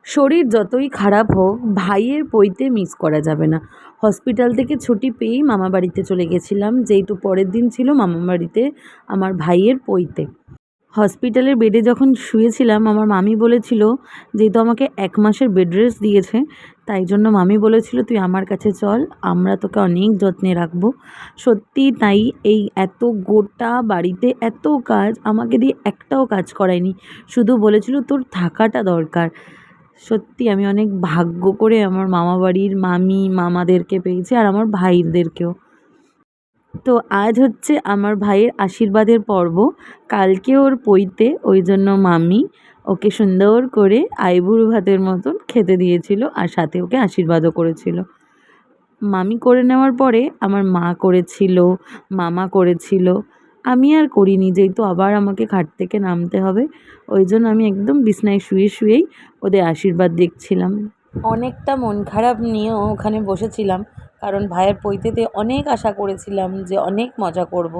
শরীর যতই খারাপ হোক ভাইয়ের পৈতে মিস করা যাবে না। হসপিটাল থেকে ছুটি পেয়েই মামাবাড়িতে চলে গেছিলাম, যেহেতু পরের দিন ছিল মামাবাড়িতে আমার ভাইয়ের পৈতে। হসপিটালের বেডে যখন শুয়েছিলাম আমার মামি বলেছিল, যেহেতু আমাকে ১ মাসের বেড রেস্ট দিয়েছে, তাই জন্য মামি বলেছিল তুই আমার কাছে চল, আমরা তোকে অনেক যত্নে রাখবো। সত্যিই তাই, এই এত গোটা বাড়িতে এত কাজ আমাকে দিয়ে একটাও কাজ করায়নি, শুধু বলেছিল তোর থাকাটা দরকার। সত্যি আমি অনেক ভাগ্য করে আমার মামাবাড়ির মামি মামাদেরকে পেয়েছি আর আমার ভাইদেরকেও। তো আজ হচ্ছে আমার ভাইয়ের আশীর্বাদের পর্ব। কালকে ওর পৈতে, ওই জন্য মামি ওকে সুন্দর করে আইবুড়ো ভাতের মতন খেতে দিয়েছিল আর সাথে ওকে আশীর্বাদও করেছিল। মামি করে নেওয়ার পরে আমার মা করেছিল, মামা করেছিল। আমি আর করিনি, যেহেতু আবার আমাকে খাট থেকে নামতে হবে, ওই জন্য আমি একদম বিছনায় শুয়ে শুয়েই ওদের আশীর্বাদ দেখছিলাম। অনেকটা মন খারাপ নিয়েও ওখানে বসেছিলাম, কারণ ভাইয়ের পৈতেতে অনেক আশা করেছিলাম যে অনেক মজা করব,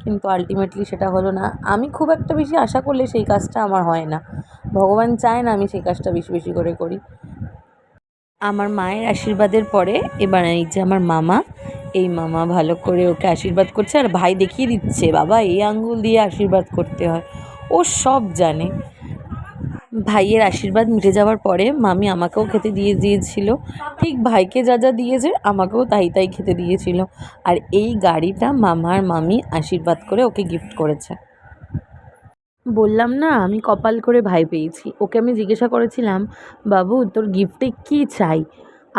কিন্তু আলটিমেটলি সেটা হলো না। আমি খুব একটা বেশি আশা করলে সেই কাজটা আমার হয় না, ভগবান চায় না আমি সেই কাজটা বেশি বেশি করে করি। আমার মায়ের আশীর্বাদের পরে এবার এই যে আমার মামা, এই মামা ভালো করে ওকে আশীর্বাদ করছে আর ভাই দেখিয়ে দিচ্ছে বাবা এই আঙ্গুল দিয়ে আশীর্বাদ করতে হয়, ও সব জানে। ভাইয়ের আশীর্বাদ মিটে যাওয়ার পরে মামি আমাকেও খেতে দিয়ে দিয়েছিল, ঠিক ভাইকে যা যা দিয়েছে আমাকেও তাই তাই খেতে দিয়েছিল। আর এই গাড়িটা মামার মামি আশীর্বাদ করে ওকে গিফট করেছে। বললাম না আমি কপাল করে ভাই পেয়েছি। ওকে আমি জিজ্ঞাসা করেছিলাম, বাবু তোর গিফটে কী চাই?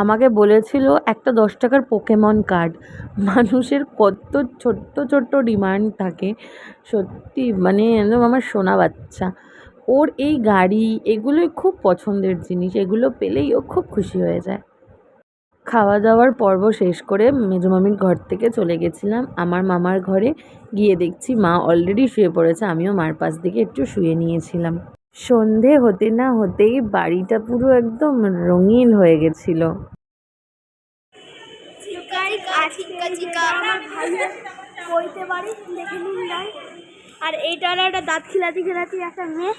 আমাকে বলেছিল একটা ১০ টাকার পোকেমন কার্ড। মানুষের কত ছোট্ট ছোট্ট ডিমান্ড থাকে, সত্যি মানে একদম আমার সোনা বাচ্চা। ওর এই গাড়ি এগুলোই খুব পছন্দের জিনিস, এগুলো পেলেই ও খুব খুশি হয়ে যায়। খাওয়া দাওয়ার পর্ব শেষ করে মেজো মামির ঘর থেকে চলে গেছিলাম আমার মামার ঘরে। গিয়ে দেখছি মা অলরেডি শুয়ে পড়েছে, আমিও মার পাশ থেকে একটু শুয়ে নিয়েছিলাম। সন্ধে হতে না হতেই বাড়িটা পুরো একদম রঙিন হয়ে গেছিল। বইতে পারি দেখে নিন নাই। আর এইটা হলো একটা দাঁত খিলাতি খিলাতি একটা মেয়ে,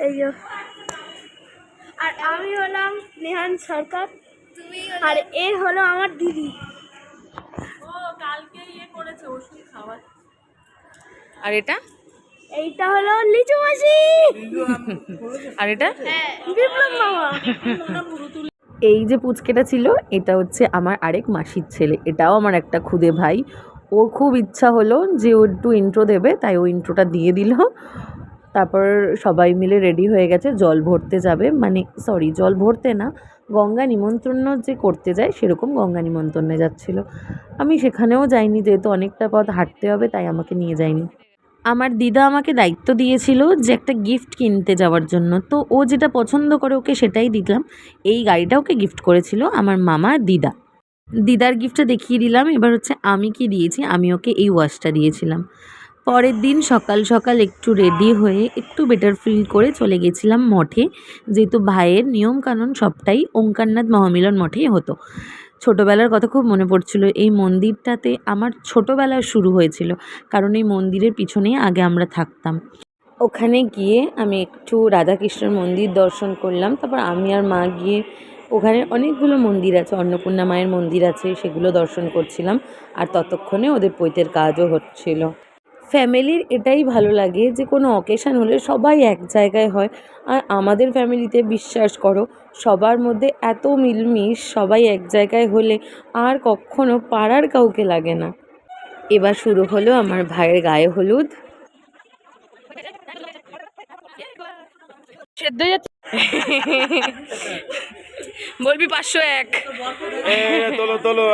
এই যে। আর আমি হলাম নেহান সরকার, আর এ হলো আমার দিদি। ও কালকে করেছে ওষুধ খাওয়ার। আর এটা এইটা হলো লিচু মাসি। আর এটা বিপ্লব মামা। এই যে পুচকেটা ছিল এটা হচ্ছে আমার আরেক মাসির ছেলে, এটাও আমার একটা খুদে ভাই। ওর খুব ইচ্ছা হলো যে ও একটু ইন্ট্রো দেবে, তাই ও ইন্ট্রোটা দিয়ে দিল। তারপর সবাই মিলে রেডি হয়ে গেছে, জল ভরতে যাবে, মানে সরি জল ভরতে না, গঙ্গা নিমন্ত্রণ যে করতে যায় সেরকম গঙ্গা নিমন্ত্রণে যাচ্ছিল। আমি সেখানেও যাইনি, যেহেতু অনেকটা পথ হাঁটতে হবে তাই আমাকে নিয়ে যায়নি। আমার দিদা আমাকে দায়িত্ব দিয়েছিল যে একটা গিফট কিনতে যাওয়ার জন্য, তো ও যেটা পছন্দ করে ওকে সেটাই দিলাম। এই গাড়িটা ওকে গিফট করেছিল আমার মামা দিদা। দিদার গিফটটা দেখিয়ে দিলাম। এবার হচ্ছে আমি কি দিয়েছি, আমি ওকে এই ওয়াচটা দিয়েছিলাম। পরের দিন সকাল সকাল একটু রেডি হয়ে একটু বেটার ফিল করে চলে গেছিলাম মঠে, যেহেতু ভাইয়ের নিয়মকানুন সবটাই ওঙ্কারনাথ মহামিলন মঠেই হতো। ছোটোবেলার কথা খুব মনে পড়ছিল, এই মন্দিরটাতে আমার ছোটোবেলা শুরু হয়েছিল, কারণ এই মন্দিরের পিছনেই আগে আমরা থাকতাম। ওখানে গিয়ে আমি একটু রাধাকৃষ্ণের মন্দির দর্শন করলাম, তারপর আমি আর মা গিয়ে ওখানে অনেকগুলো মন্দির আছে, অন্নপূর্ণা মায়ের মন্দির আছে, সেগুলো দর্শন করছিলাম। আর ততক্ষণে ওদের পৈতের কাজও হচ্ছিল। ফ্যামিলির এটাই ভালো লাগে যে কোনো অকেশান হলে সবাই এক জায়গায় হয়। আর আমাদের ফ্যামিলিতে বিশ্বাস করো সবার মধ্যে এত মিলমিশ, সবাই এক জায়গায় হলে আর কখনো পাড়ার কাউকে লাগে না। এবার শুরু হলো আমার ভাইয়ের গায়ে হলুদ। সেদ্ধ হয়ে যাচ্ছে। বলবি 501। তোলো তোলো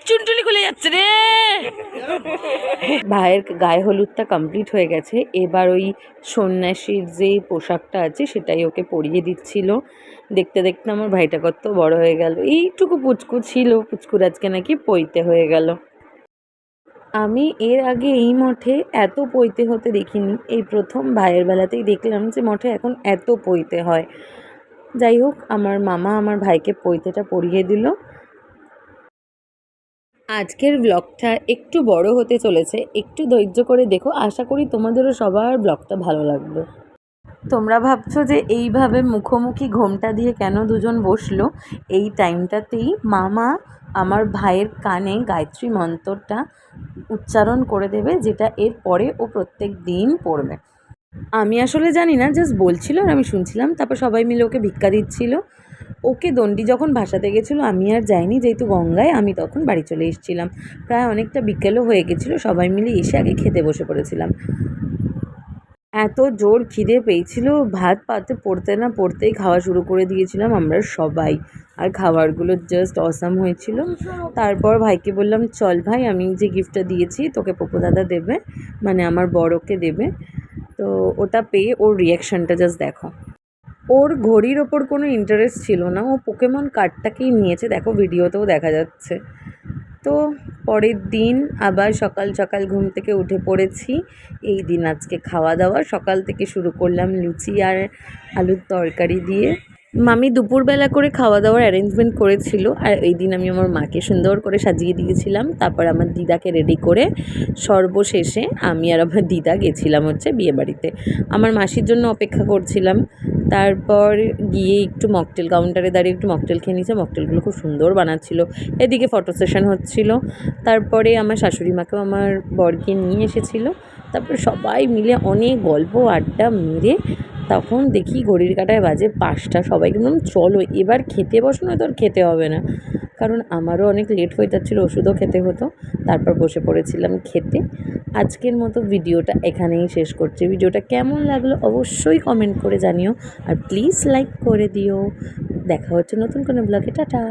চুনটুলি খুলে যাচ্ছে রে। ভাইয়ের গায়ে হলুদটা কমপ্লিট হয়ে গেছে, এবার ওই সন্ন্যাসীর যে পোশাকটা আছে সেটাই ওকে পরিয়ে দিচ্ছিল। দেখতে দেখতে আমার ভাইটা কত বড় হয়ে গেল, এইটুকু পুচকু ছিল, পুচকুর আজকে নাকি পৈতে হয়ে গেল। আমি এর আগে এই মঠে এত পৈতে হতে দেখিনি, এই প্রথম ভাইয়ের বেলাতেই দেখলাম যে মঠে এখন এত পৈতে হয়। যাই হোক, আমার মামা আমার ভাইকে পৈতেটা পরিয়ে দিল। আজকের ব্লগটা একটু বড় হতে চলেছে, একটু ধৈর্য করে দেখো, আশা করি তোমাদেরও সবার ব্লগটা ভালো লাগবে। তোমরা ভাবছো যে এইভাবে মুখোমুখি ঘোমটা দিয়ে কেন দুজন বসলো, এই টাইমটাতেই মামা আমার ভাইয়ের কানে গায়ত্রী মন্ত্রটা উচ্চারণ করে দেবে, যেটা এর পরে ও প্রত্যেক দিন পড়বে। আমি আসলে জানি না, জাস্ট বলছিল আর আমি শুনছিলাম। তারপর সবাই মিলে ওকে ভিক্ষা দিচ্ছিল। ওকে দণ্ডি যখন ভাসাতে গেছিলো আমি আর যাইনি, যেহেতু গঙ্গায় আমি তখন বাড়ি চলে এসেছিলাম। প্রায় অনেকটা বিকেলও হয়ে গেছিলো, সবাই মিলে এসে আগে খেতে বসে পড়েছিলাম। এত জোর খিদে পেয়েছিল, ভাত পাতে পড়তে না পড়তেই খাওয়া শুরু করে দিয়েছিলাম আমরা সবাই। আর খাবারগুলো জাস্ট অসাম হয়েছিল। তারপর ভাইকে বললাম, চল ভাই, আমি যে গিফটটা দিয়েছি তোকে পপু দাদা দেবে, মানে আমার বড়কে দেবে। তো ওটা পেয়ে ওর রিয়াকশানটা জাস্ট দেখো। ওর ঘড়ির ওপর কোনো ইন্টারেস্ট ছিল না, ও পোকেমন কার্ডটাকেই নিয়েছে, দেখো ভিডিওতেও দেখা যাচ্ছে। তো পরের দিন আবার সকাল সকাল ঘুম থেকে উঠে পড়েছি। এই দিন আজকে খাওয়া দাওয়া সকাল থেকে শুরু করলাম লুচি আর আলুর তরকারি দিয়ে। মামি দুপুরবেলা করে খাওয়া দাওয়ার অ্যারেঞ্জমেন্ট করেছিল, আর এই দিন আমি আমার মাকে সুন্দর করে সাজিয়ে দিয়েছিলাম। তারপর আমার দিদাকে রেডি করে সর্বশেষে আমি আর আমার দিদা গেছিলাম হচ্ছে বিয়েবাড়িতে। আমার মাসির জন্য অপেক্ষা করছিলাম। তারপর গিয়ে একটু মকটেল কাউন্টারে দাঁড়িয়ে একটু মকটেল খেয়ে নিয়েছে, মকটেলগুলো খুব সুন্দর বানাচ্ছিল। এদিকে ফটো সেশন হচ্ছিল। তারপরে আমার শাশুড়ি মাকেও আমার বরকে নিয়ে এসেছিলো। তারপরে সবাই মিলে অনেক গল্প আড্ডা মেরে তখন দেখি ঘড়ির কাঁটায় বাজে 5টা। সবাইকে বললাম চলো এবার খেতে বসো, না তো আর খেতে হবে না, কারণ আমারও অনেক লেট হয়ে যাচ্ছিলো, ওষুধও খেতে হতো। তারপর বসে পড়েছিলাম খেতে। আজকের মতো ভিডিওটা এখানেই শেষ করছি। ভিডিওটা কেমন লাগলো অবশ্যই কমেন্ট করে জানিও, আর প্লিজ লাইক করে দিও। দেখা হচ্ছে নতুন কোনো ব্লগে। টাটা।